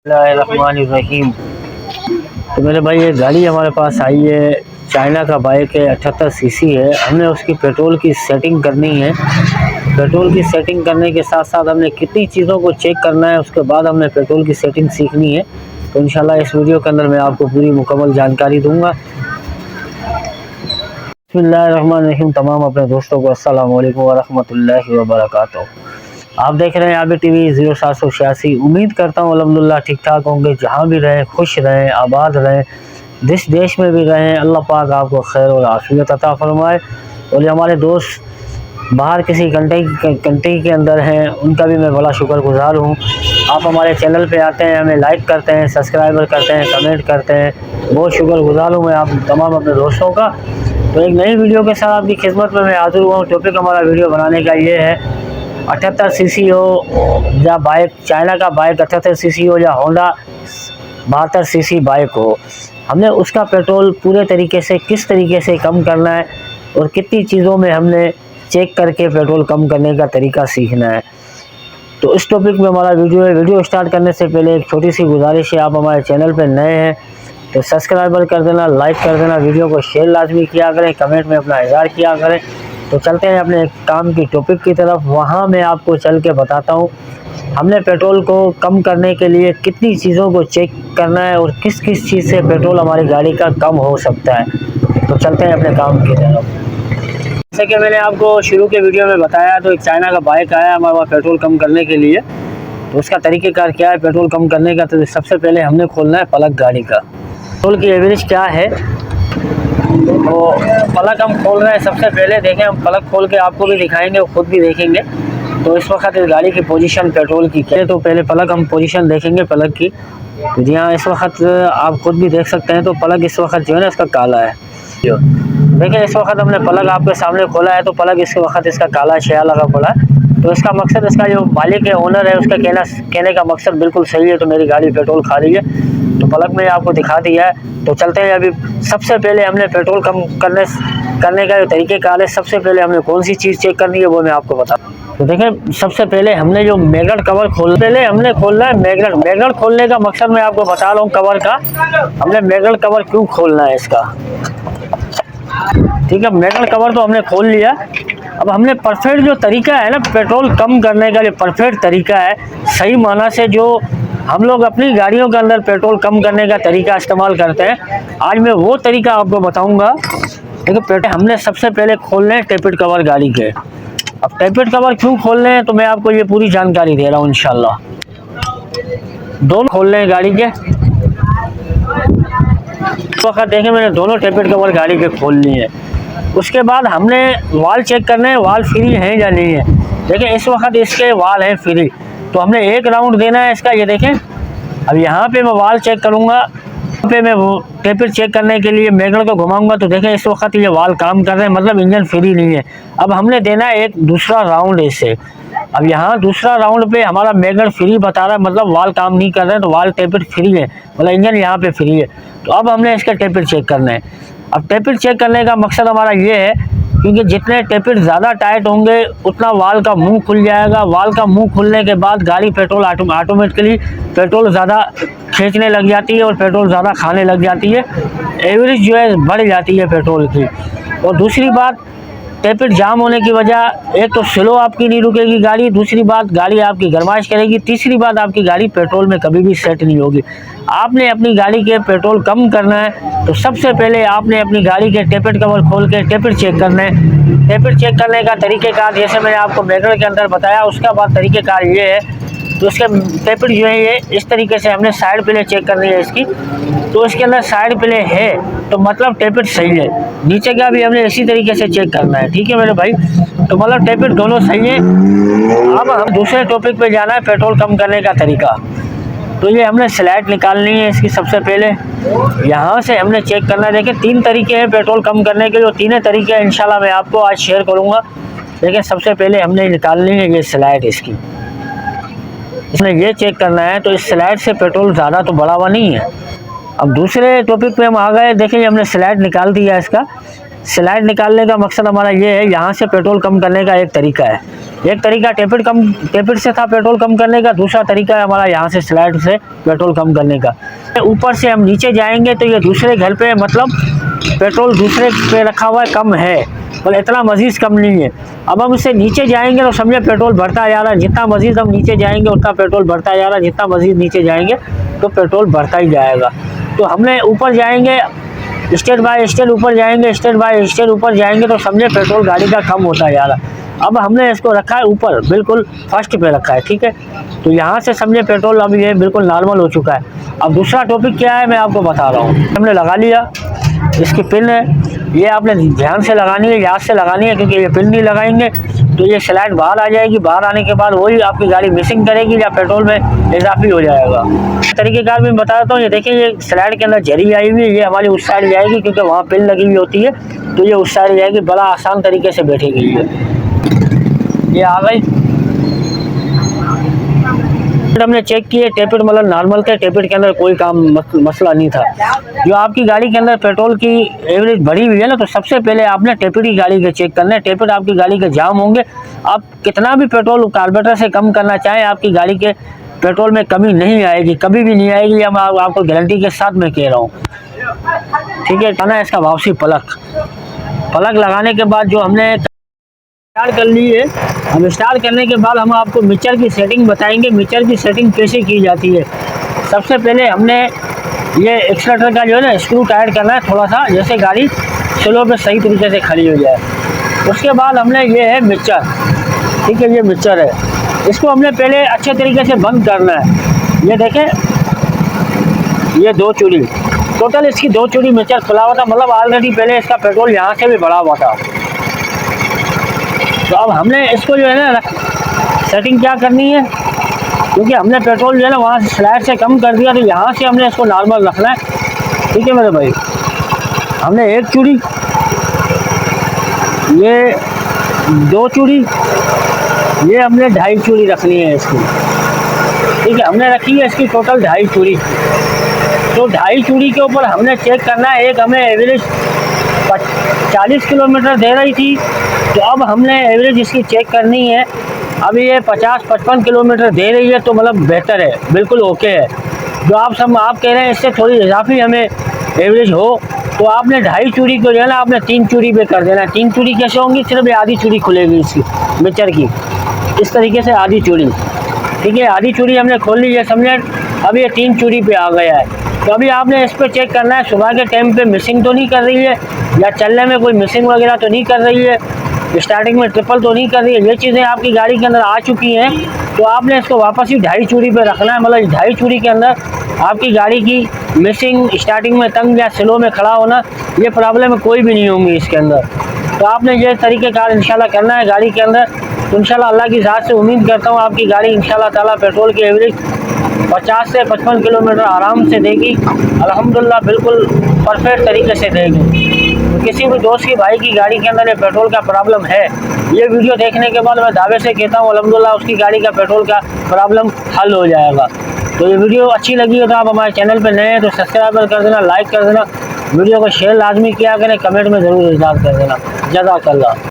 बिस्मिल्लाहिर्रहमानिर्रहीम। तो मेरे भाई ये गाड़ी हमारे पास आई है, चाइना का बाइक है, 78 सीसी है। हमने उसकी पेट्रोल की सेटिंग करनी है। पेट्रोल की सेटिंग करने के साथ साथ हमने कितनी चीज़ों को चेक करना है, उसके बाद हमने पेट्रोल की सेटिंग सीखनी है। तो इंशाल्लाह इस वीडियो के अंदर मैं आपको पूरी मुकम्मल जानकारी दूंगा। बिस्मिल्लाहिर्रहमानिर्रहीम। तमाम अपने दोस्तों को अस्सलाम वालेकुम वरहमतुल्लाहि वबरकातुहू। आप देख रहे हैं आबिर टीवी 0786। उम्मीद करता हूँ अल्हम्दुलिल्लाह ठीक ठाक होंगे। जहाँ भी रहें खुश रहें, आबाद रहें, जिस देश में भी रहें अल्लाह पाक आपको खैर और आफियत अता फरमाए। और जो हमारे दोस्त बाहर किसी कंट्री के अंदर हैं उनका भी मैं बड़ा शुक्रगुजार हूँ। आप हमारे चैनल पे आते हैं, हमें लाइक करते हैं, सब्सक्राइबर करते हैं, कमेंट करते हैं। बहुत शुक्रगुजार हूँ मैं आप तमाम अपने दोस्तों का। तो एक नई वीडियो के साथ आपकी खिदमत में मैं हाजिर हुआ हूँ। टॉपिक हमारा वीडियो बनाने का ये है, 78 सीसी हो या बाइक, चाइना का बाइक 78 सीसी हो या होंडा 72 सीसी बाइक हो, हमने उसका पेट्रोल पूरे तरीके से किस तरीके से कम करना है और कितनी चीज़ों में हमने चेक करके पेट्रोल कम करने का तरीका सीखना है। तो इस टॉपिक में हमारा वीडियो है। वीडियो स्टार्ट करने से पहले एक छोटी सी गुजारिश है, आप हमारे चैनल पर नए हैं तो सब्सक्राइबर कर देना, लाइक कर देना, वीडियो को शेयर लाजमी किया करें, कमेंट में अपना इज़हार किया करें। तो चलते हैं अपने काम की टॉपिक की तरफ। वहाँ मैं आपको चल के बताता हूँ हमने पेट्रोल को कम करने के लिए कितनी चीज़ों को चेक करना है और किस किस चीज़ से पेट्रोल हमारी गाड़ी का कम हो सकता है। तो चलते हैं अपने काम की तरफ। जैसे कि मैंने आपको शुरू के वीडियो में बताया, तो एक चाइना का बाइक आया हमारे पास पेट्रोल कम करने के लिए। तो उसका तरीक़ेकार क्या है पेट्रोल कम करने का? तो सबसे पहले हमने खोलना है प्लग गाड़ी का। पेट्रोल की एवरेज क्या है, तो प्लग हम खोल रहे हैं। सबसे पहले देखें, हम प्लग खोल के आपको भी दिखाएंगे और ख़ुद भी देखेंगे। तो इस वक्त इस गाड़ी की पोजीशन पेट्रोल की क्या है, तो पहले प्लग हम पोजीशन देखेंगे प्लग की। तो जी हाँ, इस वक्त आप खुद भी देख सकते हैं। तो प्लग इस वक्त जो है ना इसका काला है। देखिए इस वक्त हमने प्लग आपके सामने खोला है, तो प्लग इस वक्त इसका काला छया लगा पड़ा है। तो इसका मकसद, इसका जो मालिक है, ओनर है, उसका कहने का मकसद बिल्कुल सही है। तो मेरी गाड़ी पेट्रोल खा रही है, तो प्लग में आपको दिखा दिया है। तो चलते हैं अभी। सबसे पहले हमने पेट्रोल कम करने का जो तरीक़ेकार है, सबसे पहले हमने कौन सी चीज़ चेक करनी है वो मैं आपको बताता हूँ। तो देखें सबसे पहले हमने जो मैगनेट कवर हमने खोलना है। मैगनेट खोलने का मकसद मैं आपको बता रहा हूँ कवर का। हमने मैगनेट कवर क्यों खोलना है इसका, ठीक है। मैगनेट कवर तो हमने खोल लिया। अब हमने परफेक्ट जो तरीका है ना पेट्रोल कम करने का, जो परफेक्ट तरीका है, सही माना से जो हम लोग अपनी गाड़ियों के अंदर पेट्रोल कम करने का तरीका इस्तेमाल करते हैं, आज मैं वो तरीका आपको बताऊंगा। देखिए हमने सबसे पहले खोलने हैं टेपिड कवर गाड़ी के। अब टेपिड कवर क्यों खोलने हैं, तो मैं आपको ये पूरी जानकारी दे रहा हूँ इंशाल्लाह। दोनों खोलने हैं गाड़ी के। इस वक्त देखें मैंने दोनों टेपिड कवर गाड़ी के खोल लिए हैं। उसके बाद हमने वाल चेक करने हैं, वाल फ्री हैं या नहीं है। देखिए इस वक्त इसके वाल हैं फ्री, तो हमने एक राउंड देना है इसका। ये देखें, अब यहाँ पे मैं वाल चेक करूँगा, यहाँ पे मैं टेपिड चेक करने के लिए मैगनेट को घुमाऊंगा। तो देखें इस वक्त ये वाल काम कर रहे हैं, मतलब इंजन फ्री नहीं है। अब हमने देना है एक दूसरा राउंड इससे। अब यहाँ दूसरा राउंड पे हमारा मैगनेट फ्री बता रहा है, मतलब वाल काम नहीं कर रहे हैं, तो वाल टेपिड फ्री है, मतलब इंजन यहाँ पे फ्री है। तो अब हमने इसका टेपिड चेक करना है। अब टेपिड चेक करने का मकसद हमारा ये है, क्योंकि जितने टेपिड ज़्यादा टाइट होंगे उतना वाल का मुंह खुल जाएगा। वाल का मुंह खुलने के बाद गाड़ी पेट्रोल ऑटोमेटिकली पेट्रोल ज़्यादा खींचने लग जाती है और पेट्रोल ज़्यादा खाने लग जाती है। एवरेज जो है बढ़ जाती है पेट्रोल की। और दूसरी बात, टेपिड जाम होने की वजह, एक तो स्लो आपकी नहीं रुकेगी गाड़ी, दूसरी बात गाड़ी आपकी गरमाइश करेगी, तीसरी बात आपकी गाड़ी पेट्रोल में कभी भी सेट नहीं होगी। आपने अपनी गाड़ी के पेट्रोल कम करना है, तो सबसे पहले आपने अपनी गाड़ी के टेपिड कवर खोल के टेपिड चेक करना है। टेपिड चेक करने का तरीक़ेकार जैसे मैंने आपको मैगनेट के अंदर बताया, उसका बाद तरीक़ेकार ये है। तो इसके टेपिड जो है ये इस तरीके से हमने साइड प्ले चेक करनी है इसकी। तो इसके अंदर साइड प्ले है तो मतलब टेपिड सही है। नीचे का भी हमने इसी तरीके से चेक करना है, ठीक है मेरे भाई। तो मतलब टेपिड दोनों सही है। अब हम दूसरे टॉपिक पे जाना है, पेट्रोल कम करने का तरीका। तो ये हमने स्लाइड निकालनी है इसकी। सबसे पहले यहाँ से हमने चेक करना है। देखिए 3 तरीके हैं पेट्रोल कम करने के, जो तीनों तरीके हैं इंशाल्लाह मैं आपको आज शेयर करूँगा। लेकिन सबसे पहले हमने निकालनी है ये स्लाइड इसकी। इसमें ये चेक करना है, तो इस स्लाइड से पेट्रोल ज़्यादा तो बढ़ा हुआ नहीं है। अब दूसरे टॉपिक पे हम आ गए। देखिए हमने स्लाइड निकाल दिया इसका। स्लाइड निकालने का मकसद हमारा ये है, यहाँ से पेट्रोल कम करने का एक तरीका है। एक तरीका टेपिड से था पेट्रोल कम करने का, दूसरा तरीका है हमारा यहाँ से स्लाइड से पेट्रोल कम करने का। ऊपर से हम नीचे जाएंगे तो ये दूसरे घर पे मतलब पेट्रोल दूसरे पे रखा हुआ है, कम है, पर इतना मजीद कम नहीं है। अब हम इससे नीचे जाएंगे तो समझे पेट्रोल बढ़ता जा रहा है, जितना मजीद हम नीचे जाएंगे उतना पेट्रोल बढ़ता जा रहा है, जितना मजीद नीचे जाएंगे तो पेट्रोल बढ़ता ही जाएगा। तो हमने ऊपर जाएंगे, स्टेट बाय स्टेट ऊपर जाएंगे, स्टेट बाय स्टेट ऊपर जाएंगे तो समझे पेट्रोल गाड़ी का कम होता जा रहा है। अब हमने इसको रखा है ऊपर, बिल्कुल फर्स्ट पे रखा है, ठीक है। तो यहाँ से समझे पेट्रोल अब ये बिल्कुल नॉर्मल हो चुका है। अब दूसरा टॉपिक क्या है मैं आपको बता रहा हूँ। हमने लगा लिया, इसकी पिन है, ये आपने ध्यान से लगानी है, याद से लगानी है, क्योंकि ये पिन नहीं लगाएंगे तो ये स्लाइड बाहर आ जाएगी। बाहर आने के बाद वही आपकी गाड़ी मिसिंग करेगी या पेट्रोल में इजाफी हो जाएगा। तरीक़ेकार मैं बता देता हूँ। ये देखिए, ये स्लाइड के अंदर जरी आई हुई है, ये हमारी उस साइड जाएगी क्योंकि वहाँ पिन लगी हुई होती है, तो ये उस साइड जाएगी। बड़ा आसान तरीके से बैठेगी ये आ गई। हमने चेक किए, टेपिड मतलब नॉर्मल थे, टेपिड के अंदर कोई काम मसला नहीं था। जो आपकी गाड़ी के अंदर पेट्रोल की एवरेज बढ़ी हुई है ना, तो सबसे पहले आपने टेपिड की गाड़ी के चेक करना है। टेपिड आपकी गाड़ी के जाम होंगे, आप कितना भी पेट्रोल कार्बोरेटर से कम करना चाहें, आपकी गाड़ी के पेट्रोल में कमी नहीं आएगी, कभी भी नहीं आएगी। हम आपको गारंटी के साथ मैं कह रहा हूँ, ठीक है। कहना है इसका वापसी पलक लगाने के बाद जो हमने स्टार्ट कर ली है, हम स्टार्ट करने के बाद हम आपको मिक्सर की सेटिंग बताएंगे। मिक्सर की सेटिंग कैसे की जाती है। सबसे पहले हमने ये एक्सीलेटर का जो है ना स्क्रू टाइट करना है थोड़ा सा, जैसे गाड़ी स्लो पे सही तरीके से खड़ी हो जाए। उसके बाद हमने ये है मिक्सर, ठीक है, ये मिक्सर है, इसको हमने पहले अच्छे तरीके से बंद करना है। ये देखें, ये 2 चूड़ी टोटल इसकी 2 चूड़ी मिक्सर खुला हुआ था, मतलब ऑलरेडी पहले इसका पेट्रोल यहाँ से भी बढ़ा हुआ था। तो अब हमने इसको जो है ना सेटिंग क्या करनी है, क्योंकि हमने पेट्रोल जो है ना वहाँ से स्लाइड से कम कर दिया, तो यहाँ से हमने इसको नॉर्मल रखना है, ठीक है मेरे भाई। हमने 1 चूड़ी, ये 2 चूड़ी, ये हमने 2.5 चूड़ी रखनी है इसकी, ठीक है। हमने रखी है इसकी टोटल 2.5 चूड़ी। तो 2.5 चूड़ी के ऊपर हमने चेक करना है। एक हमें एवरेज 40 किलोमीटर दे रही थी, तो अब हमने एवरेज इसकी चेक करनी है। अभी ये 50-55 किलोमीटर दे रही है, तो मतलब बेहतर है, बिल्कुल ओके है। जो आप कह रहे हैं इससे थोड़ी इजाफी हमें एवरेज हो, तो आपने 2.5 चूड़ी को जो है ना आपने 3 चूड़ी पे कर देना है। 3 चूड़ी कैसे होंगी, सिर्फ ये आधी चूड़ी खुलेगी इसकी मिक्सर की, इस तरीके से आधी चूड़ी, ठीक है। आधी चूड़ी हमने खोल ली है, समझे। अब ये 3 चूड़ी पे आ गया है। तो अभी आपने इस पर चेक करना है सुबह के टाइम पे मिसिंग तो नहीं कर रही है, या चलने में कोई मिसिंग वगैरह तो नहीं कर रही है, स्टार्टिंग में ट्रिपल तो नहीं कर रही है। ये चीज़ें आपकी गाड़ी के अंदर आ चुकी हैं, तो आपने इसको वापस ही 2.5 चूड़ी पे रखना है। मतलब 2.5 चूड़ी के अंदर आपकी गाड़ी की मिसिंग, स्टार्टिंग में तंग या स्लो में खड़ा होना, ये प्रॉब्लम कोई भी नहीं होंगी इसके अंदर। तो आपने ये तरीक़ेकार इंशाल्लाह करना है गाड़ी के अंदर। तो इंशाल्लाह अल्लाह की ज़ात से उम्मीद करता हूँ आपकी गाड़ी इंशाल्लाह ताला पेट्रोल की एवरेज 50 से 55 किलोमीटर आराम से देगी, अल्हम्दुलिल्लाह बिल्कुल परफेक्ट तरीके से देगी। तो किसी भी दोस्त की भाई की गाड़ी के अंदर ये पेट्रोल का प्रॉब्लम है, ये वीडियो देखने के बाद मैं दावे से कहता हूँ अल्हम्दुलिल्लाह उसकी गाड़ी का पेट्रोल का प्रॉब्लम हल हो जाएगा। तो ये वीडियो अच्छी लगी हो तो आप हमारे चैनल पर नए हैं तो सब्सक्राइब कर देना, लाइक कर देना, वीडियो को शेयर लाजमी किया करें, कमेंट में ज़रूर इजाज़त कर देना। जज़ाकल्लाह।